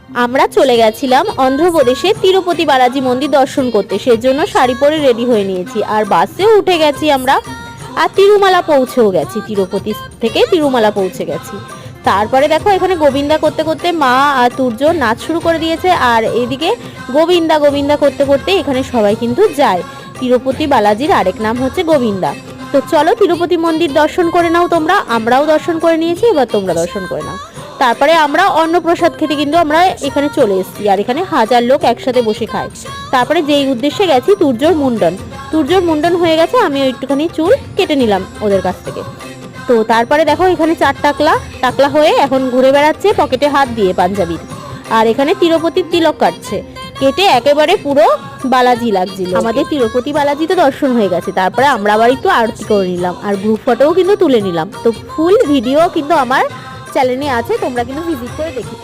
আমরা চলে গেছিলাম অন্ধ্রপ্রদেশে তিরুপতি বালাজি মন্দির দর্শন করতে, সেজন্য শাড়ি পরে রেডি হয়ে নিয়েছি আর বাসে উঠে গেছি আমরা। আর তিরুমালা পৌঁছেও গেছি, তিরুপতি থেকে তিরুমালা পৌঁছে গেছি। তারপরে দেখো এখানে গোবিন্দা করতে করতে মা আর তুর্য নাচ শুরু করে দিয়েছে, আর এদিকে গোবিন্দা গোবিন্দা করতে করতে এখানে সবাই কিন্তু যায়। তিরুপতি বালাজির আরেক নাম হচ্ছে গোবিন্দা। তো চলো তিরুপতি মন্দির দর্শন করে নাও তোমরা, আমরাও দর্শন করে নিয়েছি, এবার তোমরা দর্শন করে নাও। তারপরে আমরা অন্নপ্রসাদ খেতে কিন্তু আমরা এখানে চলে এসেছি, আর এখানে হাজার লোক একসাথে বসে খায়। তারপরে যেই উদ্দেশ্যে গেছি তুর্যর মুন্ডন হয়ে গেছে, আমি একটুখানি চুল কেটে নিলাম ওদের কাছ থেকে। তো তারপরে দেখো এখানে 4 টাকলা হয়ে এখন ঘুরে বেড়াচ্ছে পকেটে হাত দিয়ে পাঞ্জাবির। আর এখানে তিরুপতির তিলক কাটছে, কেটে একেবারে পুরো বালাজি লাগছিল। আমাদের তিরুপতি বালাজি তো দর্শন হয়ে গেছে, তারপরে আমরা আবার একটু আরতি করে নিলাম আর গ্রুপ ফটোও কিন্তু তুলে নিলাম। তো ফুল ভিডিও কিন্তু আমার চ্যানেলে আছে, তোমরা কিন্তু ভিজিট করে দেখে